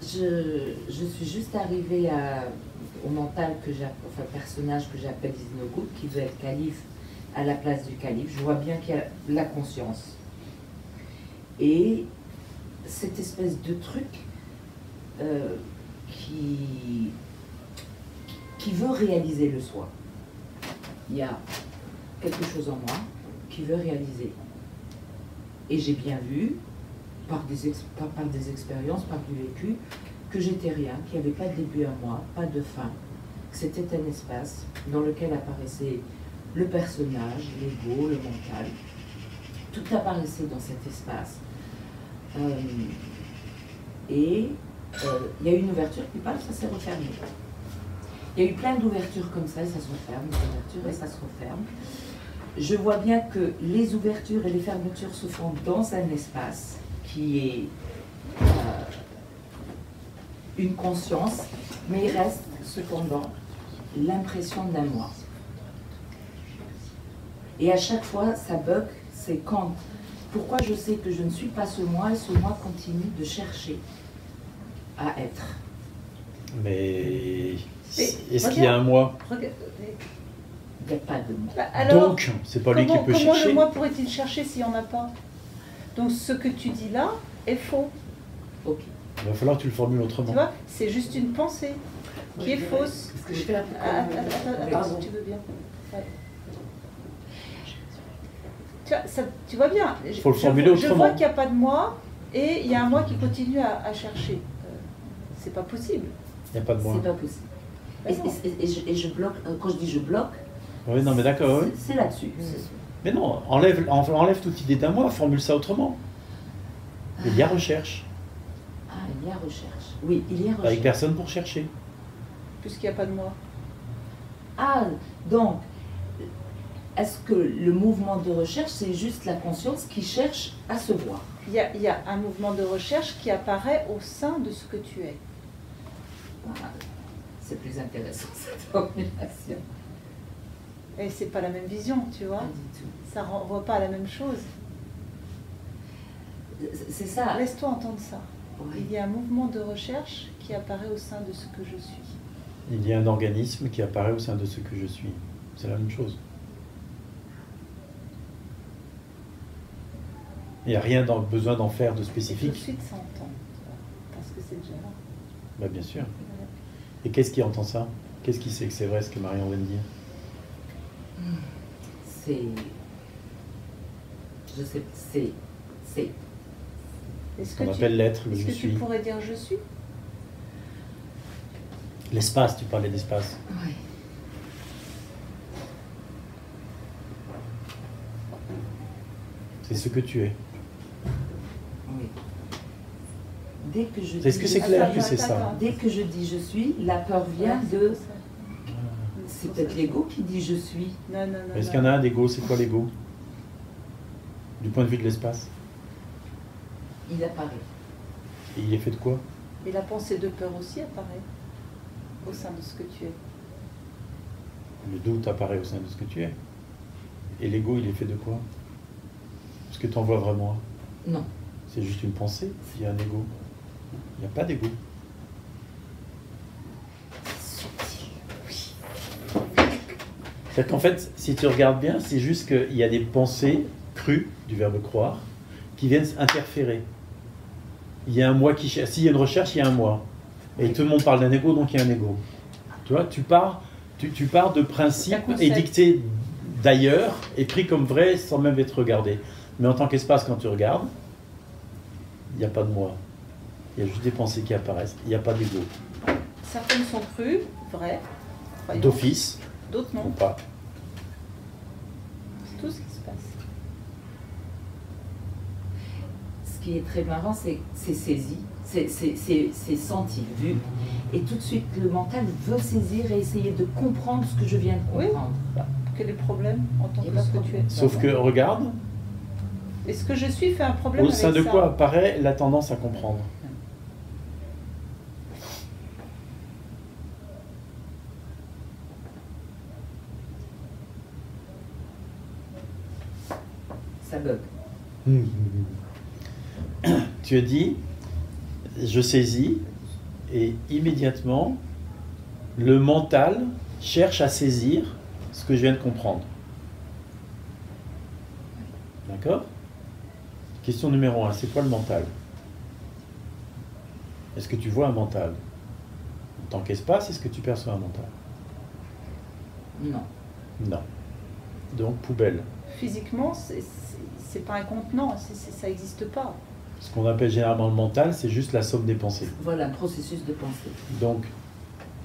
je suis juste arrivée au mental personnage que j'appelle Iznogoud, qui veut être calife à la place du calife. Je vois bien qu'il y a la conscience. Et cette espèce de truc qui veut réaliser le soi. Il y a quelque chose en moi qui veut réaliser. Et j'ai bien vu, par des expériences, par du vécu, que j'étais rien, qu'il n'y avait pas de début à moi, pas de fin, que c'était un espace dans lequel apparaissait le personnage, l'ego, le mental. Tout apparaissait dans cet espace. Il y a eu une ouverture, puis pas, ça s'est refermé. Il y a eu plein d'ouvertures comme ça, et ça se referme, des ouvertures, et ça se referme. Je vois bien que les ouvertures et les fermetures se font dans un espace qui est une conscience, mais il reste cependant l'impression d'un moi. Et à chaque fois, ça bug, c'est quand. Pourquoi je sais que je ne suis pas ce moi et ce moi continue de chercher à être. Mais est-ce qu'il y a un moi? Il n'y a pas de moi. Alors, donc, c'est pas lui qui peut chercher. Comment le moi pourrait-il chercher s'il n'y en a pas? Donc ce que tu dis là est faux. Ok. Il va falloir que tu le formules autrement. Tu vois, c'est juste une pensée qui est fausse. Parce que je fais un peu Attends, si tu veux bien. Ouais. Tu vois bien. Il faut le formuler autrement. Je vois qu'il n'y a pas de moi et il y a un moi qui continue à chercher. C'est pas possible. Il n'y a pas de moi. C'est pas possible. Et je bloque, quand je dis je bloque, oui, non, mais d'accord, oui. C'est là-dessus. Mais non, enlève toute idée d'un moi, formule ça autrement. Il y a recherche. Ah, il y a recherche. Oui, il y a recherche. Avec personne pour chercher. Puisqu'il n'y a pas de moi. Ah, donc, est-ce que le mouvement de recherche, c'est juste la conscience qui cherche à se voir? Il y a un mouvement de recherche qui apparaît au sein de ce que tu es. Ah, c'est plus intéressant, cette formulation. Et c'est pas la même vision, tu vois. Pas du tout. Ça renvoie pas à la même chose. C'est ça. Laisse-toi entendre ça. Oui. Il y a un mouvement de recherche qui apparaît au sein de ce que je suis. Il y a un organisme qui apparaît au sein de ce que je suis. C'est la même chose. Il n'y a rien besoin d'en faire de spécifique. Tout de suite, ça entend. Parce que c'est déjà là. Bah, bien sûr. Et qu'est-ce qui entend ça? Qu'est-ce qui sait que c'est vrai ce que Marion vient de dire? Je sais, c'est. On appelle l'être, le je suis. Est-ce que tu pourrais dire je suis? L'espace, tu parlais d'espace. Oui. C'est ce que tu es. Oui. Dès que je Est-ce que c'est clair que c'est ça? Dès que je dis je suis, la peur vient de. C'est peut-être l'ego qui dit je suis. Non, non, non. Est-ce qu'il y en a un d'ego? C'est quoi l'ego? Du point de vue de l'espace? Il apparaît. Et il est fait de quoi? Et la pensée de peur aussi apparaît au sein de ce que tu es. Le doute apparaît au sein de ce que tu es. Et l'ego, il est fait de quoi? Est-ce que tu en vois vraiment? Non. C'est juste une pensée, s'il y a un ego. Il n'y a pas d'ego. C'est qu'en fait, si tu regardes bien, c'est juste qu'il y a des pensées crues, du verbe croire, qui viennent interférer. Il y a un moi qui cherche. S'il y a une recherche, il y a un moi. Et tout le monde parle d'un ego, donc il y a un ego. Tu vois, tu pars de principes édictés d'ailleurs et pris comme vrai sans même être regardé. Mais en tant qu'espace, quand tu regardes, il n'y a pas de moi. Il y a juste des pensées qui apparaissent. Il n'y a pas d'ego. Certaines sont crues, vraies, d'office, d'autres non. Ou pas. C'est tout ce qui se passe. Ce qui est très marrant, c'est saisi, c'est senti, vu. Et tout de suite, le mental veut saisir et essayer de comprendre ce que je viens de comprendre. Oui. Quel est le problème en tant que ce que tu es? Sauf que, regarde, et ce que je suis fait un problème au sein avec de ça. quoi apparaît la tendance à comprendre? Ça bug. Tu as dit, je saisis, et immédiatement, le mental cherche à saisir ce que je viens de comprendre. D'accord? Question numéro 1, c'est quoi le mental? Est-ce que tu vois un mental? En tant qu'espace, est-ce que tu perçois un mental? Non. Non. Donc, poubelle. Physiquement, c'est pas un contenant, ça n'existe pas. Ce qu'on appelle généralement le mental, c'est juste la somme des pensées. Voilà, un processus de pensée. Donc,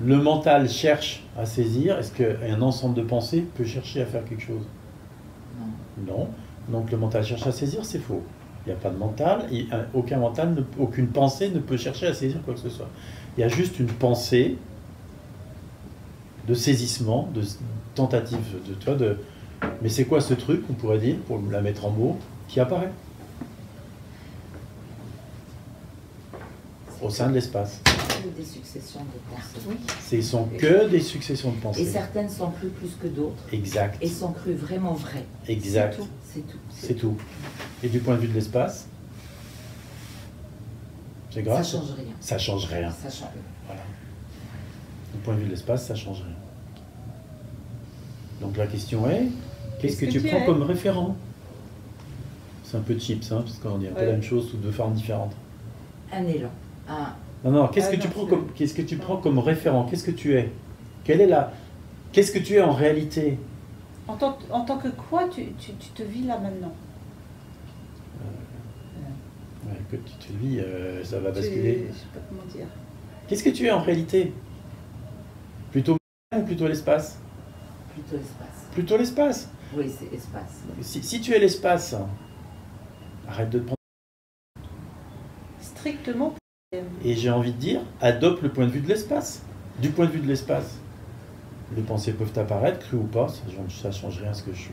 le mental cherche à saisir. Est-ce qu'un ensemble de pensées peut chercher à faire quelque chose? Non. Non. Donc, le mental cherche à saisir, c'est faux. Il n'y a pas de mental, et aucun mental, aucune pensée ne peut chercher à saisir quoi que ce soit. Il y a juste une pensée de saisissement, de tentative de mais c'est quoi ce truc, on pourrait dire, pour la mettre en mots, qui apparaît au sein de l'espace? Des successions de pensées. Oui. Ce sont que des successions de pensées. Et certaines sont crues plus que d'autres. Exact. Et sont crues vraiment vraies. Exact. C'est tout. C'est tout. Et du point de vue de l'espace, c'est grave. Ça change rien. Ça change rien. Ça change rien. Voilà. Du point de vue de l'espace, ça change rien. Donc la question est, qu'est-ce que tu prends comme référent? C'est un peu chips, hein, parce qu'on dit un peu la même chose sous deux formes différentes. Un élan. Non, qu'est-ce que tu prends comme référent? Qu'est-ce que tu es? Qu'est-ce que tu es en réalité? En tant que quoi tu te vis là maintenant? Ouais, que tu te vis, ça va basculer. Je sais pas comment dire. Qu'est-ce que tu es en réalité? Plutôt ou plutôt l'espace? Plutôt l'espace. Plutôt l'espace. Oui, c'est l'espace. Si tu es l'espace, arrête de te prendre. Strictement. Et j'ai envie de dire, adopte le point de vue de l'espace. Du point de vue de l'espace, les pensées peuvent apparaître, crues ou pas, ça ne change rien à ce que je suis.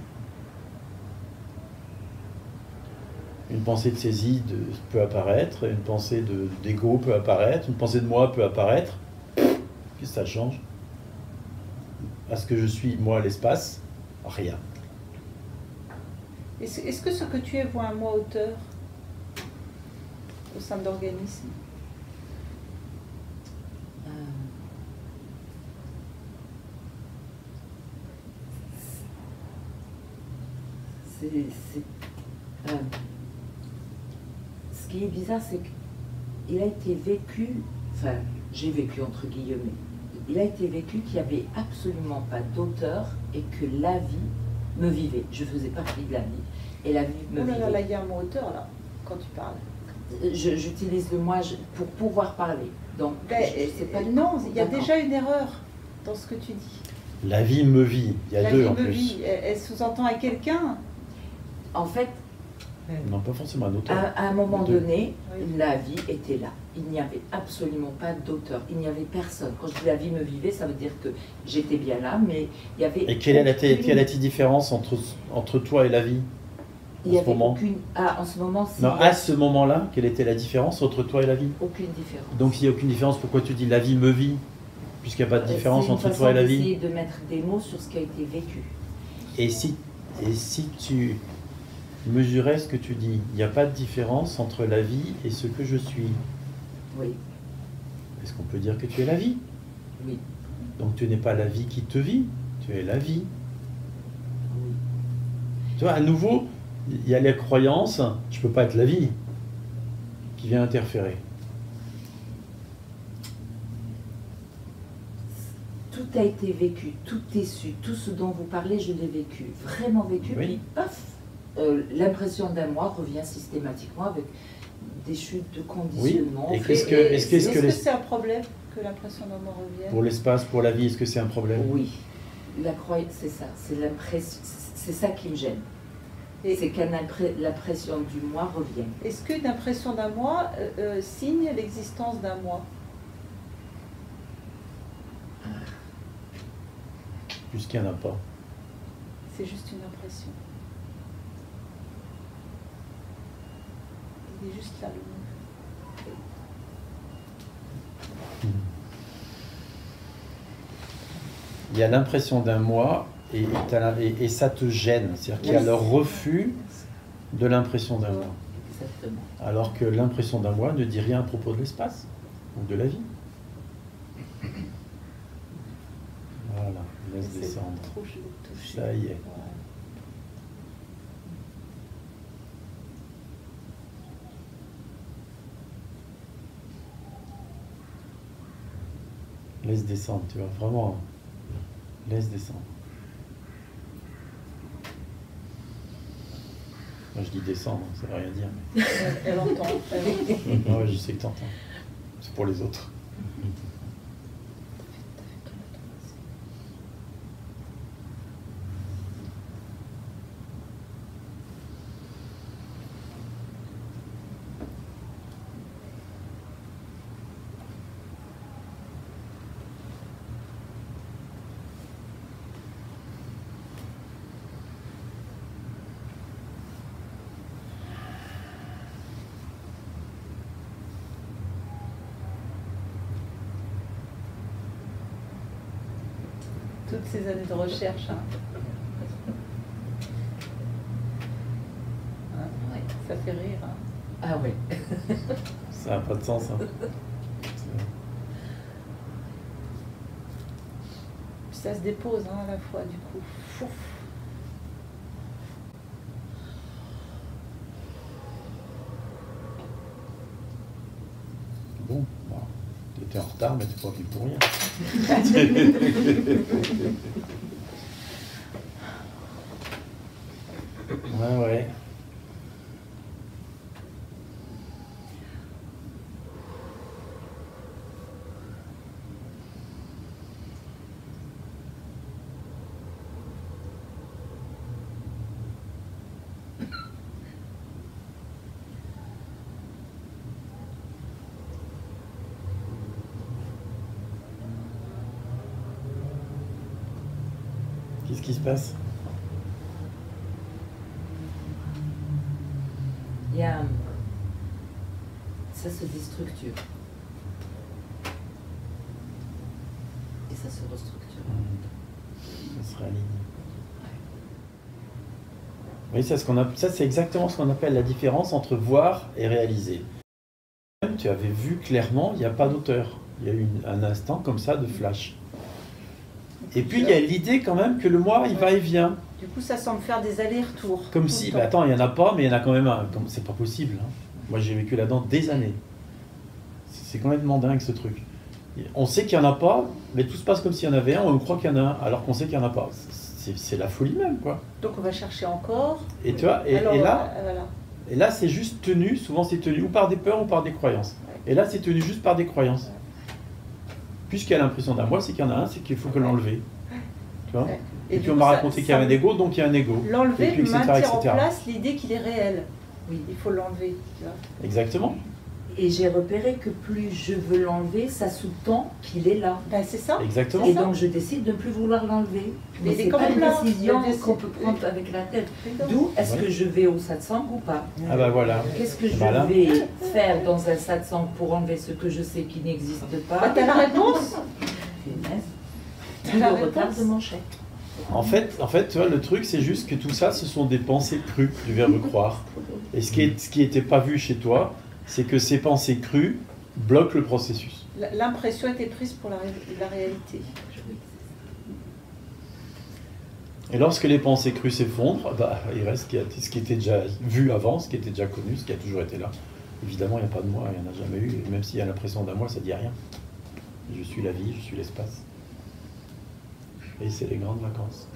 Une pensée de saisie peut apparaître, une pensée d'ego peut apparaître, une pensée de moi peut apparaître. Qu'est-ce que ça change? À ce que je suis, moi, l'espace, rien. Est-ce que ce que tu es voit un moi auteur au sein de l'organisme? Ce qui est bizarre, c'est qu'il a été vécu, enfin, j'ai vécu entre guillemets, il a été vécu qu'il n'y avait absolument pas d'auteur et que la vie me vivait. Je faisais partie de la vie et la vie me vivait. Là, il y a un mot auteur, là, quand tu parles. J'utilise le moi pour pouvoir parler. Donc, je sais pas. Non, il y a déjà une erreur dans ce que tu dis. La vie me vit, il y a deux en plus. La vie me vit, elle sous-entend à quelqu'un. En fait, non, pas forcément un auteur. À un moment donné, la vie était là. Il n'y avait absolument pas d'auteur. Il n'y avait personne. Quand je dis la vie me vivait, ça veut dire que j'étais bien là, mais il y avait... Et quelle est la différence entre toi et la vie il n'y avait aucune... en ce moment... Non, à ce moment-là, quelle était la différence entre toi et la vie? Aucune différence. Donc s'il n'y a aucune différence, pourquoi tu dis la vie me vit? Puisqu'il n'y a pas de différence entre toi et la vie. C'est une façon d'essayer de mettre des mots sur ce qui a été vécu. Et si tu mesurais ce que tu dis, il n'y a pas de différence entre la vie et ce que je suis. Oui. Est-ce qu'on peut dire que tu es la vie? Oui. Donc tu n'es pas la vie qui te vit, tu es la vie. Oui. Tu vois, à nouveau, il y a les croyances, je ne peux pas être la vie, qui vient interférer. Tout a été vécu, tout est su, tout ce dont vous parlez, je l'ai vécu, vraiment vécu, oui. Puis paf, l'impression d'un moi revient systématiquement avec des chutes de conditionnement. Oui. Et est-ce que c'est un problème que l'impression d'un moi revienne? Pour l'espace, pour la vie, est-ce que c'est un problème? Oui, la croyance, c'est ça, c'est l'impression, c'est ça qui me gêne. C'est que l'impression du moi revient. Est-ce qu'une impression d'un moi signe l'existence d'un moi? Puisqu'il n'y en a pas. C'est juste une impression. Il est juste là, le mot. Il y a l'impression d'un moi et ça te gêne. C'est-à-dire qu'il y a le refus de l'impression d'un moi. Exactement. Alors que l'impression d'un moi ne dit rien à propos de l'espace ou de la vie. Voilà, laisse C'est descendre. trop, je vais toucher. Ça y est. Ouais. Laisse descendre, tu vois, vraiment. Laisse descendre. Moi je dis descendre, ça veut rien dire. Mais... Elle entend. Ouais, je sais que t'entends. C'est pour les autres. Toutes ces années de recherche. Hein. Hein, Ouais. ça fait rire. Hein. Ah ouais. Ça n'a pas de sens. Hein. Puis ça se dépose hein, à la fois du coup. Fouf. Bon, tu étais en retard, mais tu pas venu pour rien. Ouais, ouais. Qu'est-ce qui se passe? Il y a... Ça se déstructure. Et ça se restructure. Ça se réaligne. Oui, ça c'est exactement ce qu'on appelle la différence entre voir et réaliser. Tu avais vu clairement, il n'y a pas d'auteur. Il y a eu un instant comme ça de flash. Et puis il y a l'idée quand même que le moi, il va et vient. Du coup, ça semble faire des allers-retours. Comme tout si, le bah temps. attends, il n'y en a pas, mais il y en a quand même un. C'est pas possible. Hein. Moi j'ai vécu là-dedans des années. C'est complètement dingue ce truc. On sait qu'il n'y en a pas, mais tout se passe comme s'il y en avait un, on croit qu'il y en a un, alors qu'on sait qu'il n'y en a pas. C'est la folie même, quoi. Donc on va chercher encore. Et tu vois, Alors, là, voilà. et là c'est juste tenu, souvent c'est tenu ou par des peurs ou par des croyances. Et là c'est tenu juste par des croyances. Puisqu'il y a l'impression d'un moi, c'est qu'il y en a un, c'est qu'il faut que l'enlever. Tu vois. Ouais. Et du puis on coup, m'a ça- raconté qu'il y avait un ego, donc il y a un ego. Et L'enlever puis, etc., maintient en etc. place l'idée qu'il est réel. Oui. Il faut l'enlever. Tu vois. Exactement. Et j'ai repéré que plus je veux l'enlever, ça sous-tend qu'il est là. Ben, c'est ça. Exactement. Et donc je décide de ne plus vouloir l'enlever. Mais Mais il est c'est quand pas même une là. décision Le décide. qu'on peut prendre avec la tête. C'est ça. D'où est-ce Ouais. que je vais au satsang ou pas? Ah bah voilà. Qu'est-ce que je Voilà. vais faire dans un satsang pour enlever ce que je sais qui n'existe Bah, pas? t'as la réponse. Punaise. T'as la Le retard réponse. de mon chèque. En fait, tu vois, le truc, c'est juste que tout ça, ce sont des pensées crues du verbe croire. Et ce qui n'était pas vu chez toi, c'est que ces pensées crues bloquent le processus. L'impression était prise pour la réalité. Et lorsque les pensées crues s'effondrent, bah, il reste ce qui était déjà vu avant, ce qui était déjà connu, ce qui a toujours été là. Évidemment, il n'y a pas de moi, il n'y en a jamais eu. Et même s'il y a l'impression d'un moi, ça ne dit rien. Je suis la vie, je suis l'espace. Et c'est les grandes vacances.